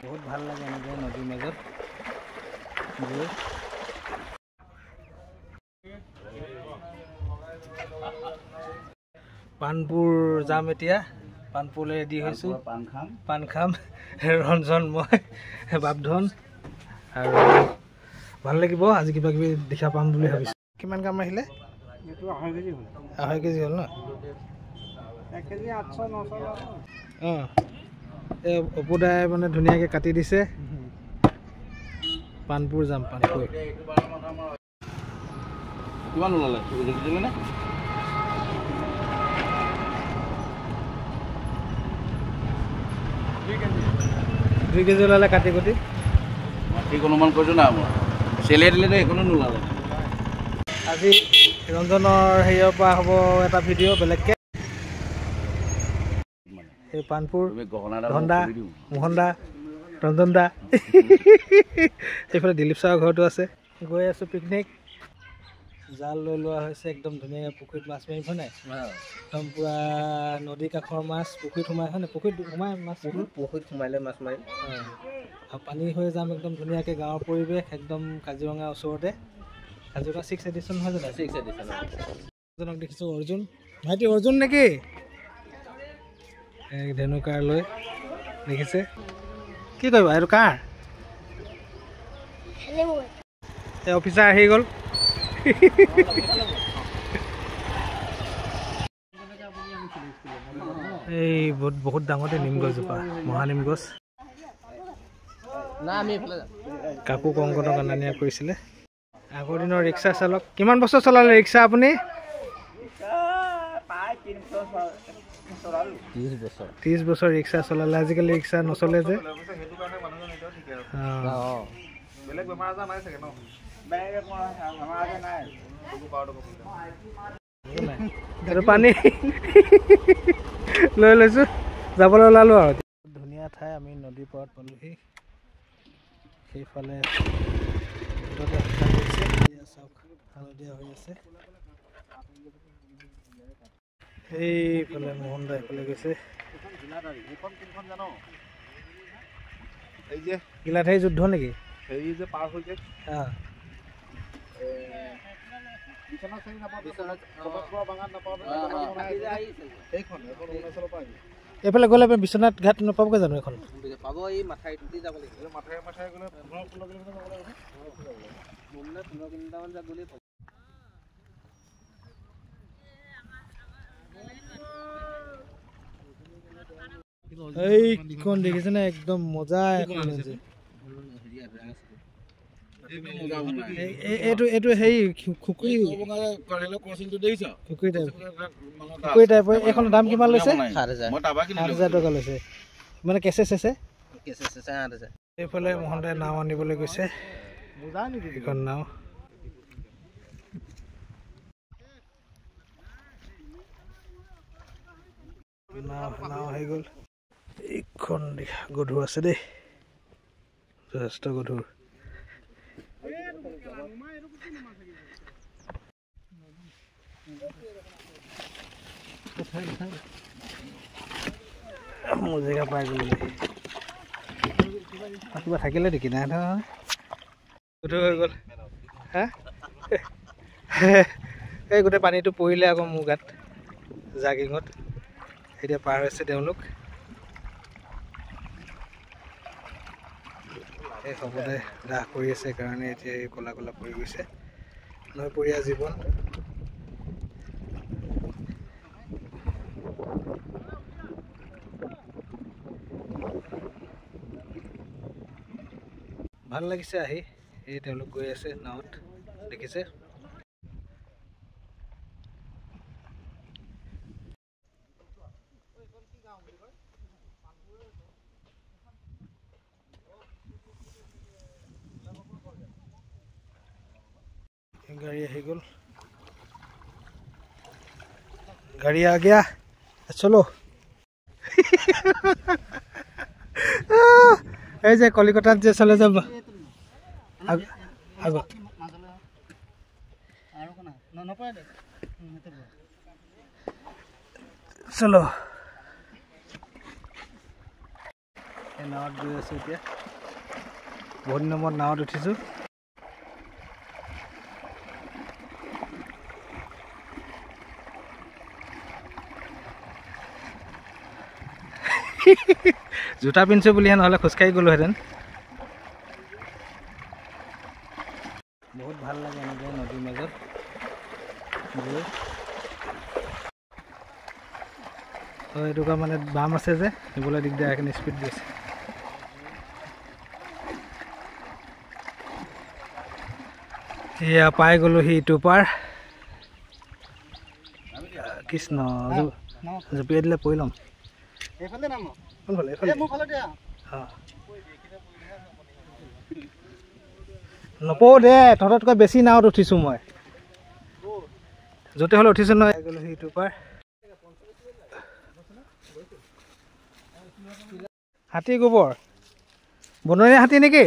বহুত ভাল লাগে এনেকৈ নদীৰ মাজত গৈ। পাণপুৰ যাম এতিয়া, পাণপুৰলৈ ৰেডি হৈছোঁ। পাণ খাম ৰঞ্জন, মই, বাপধন, আৰু ভাল লাগিব আজি কিবা কিবি দেখা পাম বুলি ভাবিছোঁ। কিমান কাম আহিলে? এইটো 2.5 কেজি হ'ল। 2.5 কেজি হ'ল ন? 1 কেজি 800-900। অঁ, এই অপুদাই মানে ধুনীয়াকৈ কাটি দিছে। পাণপুৰ যাম, পাণপুৰ। কিমান ওলালে? 2 কেজি ওলালে কাটি কুটি। ঠিক অনুমান কৰিছোঁ না, মই চেলিয়াই দিলে একো নোলালে। আজি ৰঞ্জনৰ হেৰিয়ৰ পৰা হ'ব এটা ভিডিঅ' বেলেগকৈ। এই পাণপুৰ ধনদা, মোহন দা, ৰঞ্জন দা, এইফালে দিলীপ ছাৰৰ ঘৰটো আছে। গৈ আছোঁ পিকনিক। জাল লৈ লোৱা হৈছে, একদম ধুনীয়াকৈ পুখুৰীত মাছ মাৰিম হয় নাই? একদম পূৰা নদী কাষৰ মাছ পুখুৰীত সোমাই হয় নাই? পুখুৰীত সোমাই মাছ, পুখুৰীত সোমাইলৈ মাছ মাৰিম। আৰু পানী হৈ যাম একদম ধুনীয়াকৈ। গাঁৱৰ পৰিৱেশ একদম, কাজিৰঙাৰ ওচৰতে। কাজিৰঙা 6 এডিশ্যন নহয় জানো? 6 এডিশ্যন। এজনক দেখিছোঁ, অৰ্জুন ভাইটি। অৰ্জুন নেকি? এই ধেনুকাৰ লৈ দেখিছে। কি কৰিবা এইটো কাৰ? এই অফিচাৰ আহি গ'ল। এই বহুত ডাঙৰতে নিম গছজোপা, মহানিম গছ। কাকু কংকনক অনা নিয়া কৰিছিলে। আগৰ দিনৰ ৰিক্সা চালক। কিমান বছৰ চলালে ৰিক্সা আপুনি? 30 বছৰ ৰিক্সা চলালে। আজিকালি ৰিক্সা নচলে যে। পানী লৈ লৈছোঁ, যাবলৈ ওলালোঁ আৰু। ধুনীয়া ঠাই, আমি নদীৰ পাৰত পালোহি। সেইফালে চাওক হালধীয়া হৈ আছে। সেইফালে মোহন দা এইফালে গৈছে। গিলাধাৰী যুদ্ধ নেকি? হেৰি যে পাৰ হৈ যায়। এইফালে গ'লে বিশ্বনাথ ঘাট নাপাবগৈ জানো? এখন পাব, এই মাথাউৰিটোদি যাব লাগিব। মাথাউৰি গ'লে 15 কিলোমিটাৰ যাব লাগিব। 15 কিলোমিটাৰমান যাব গ'লেই পাব। এইখন দেখিছেনে? একদম মজা এখন আছে। এইটো হেৰি খুকুৰি টাইপ। এইখনৰ দাম কিমান লৈছে? 7,000 টকা লৈছে। মানে কেঁচে চেঁচে 8,000। এইফালে মোহনদাই নাও আনিবলৈ গৈছে। এইখন নাও হৈ গ'ল। এইখন গধুৰ আছে দেই, যথেষ্ট গধুৰ। মোৰ জেগা পাই গ'লো। কিবা থাকিলে নেকি? নাই নহয়, গধুৰ হৈ গ'ল। হা, এই গোটেই পানীটো পৰিলে আকৌ মোৰ গাত জাগিঙত। এতিয়া পাৰ হৈছে তেওঁলোক। এই সবতে দাহ কৰি আছে কাৰণে এতিয়া এই ক'লা ক'লা পৰি গৈছে। নৈপৰীয়া জীৱন। ভাল লাগিছে আহি। এই তেওঁলোক গৈ আছে নাৱত, দেখিছে? गाड़ी आ गल। गाड़ी आ गया, चलो। ऐसे कलिकता जे चले जब चलो। এই নাৱত গৈ আছোঁ এতিয়া বহুত দিনৰ মূৰত নাৱত উঠিছোঁ জোতা পিন্ধিছোঁ বুলিহে নহ'লে খোজকাঢ়ি গ'লোহেঁতেন বহুত ভাল লাগে এনেকৈ নদীৰ মাজত গৈ এইটো মানে বাম আছে যে সেইবোলে দিগদাৰ সেইখিনি স্পীড গৈছে এয়া পাই গ'লোহি ইটো পাৰ কৃষ্ণ জঁপিয়াই দিলে পৰি ল'ম নপওঁ দে তহঁততকৈ বেছি নাৱত উঠিছোঁ মই য'তে হ'লে উঠিছোঁ নহয় গ'লোহি ইটো পাৰ হাতী গোবৰ বনৰীয়া হাতী নেকি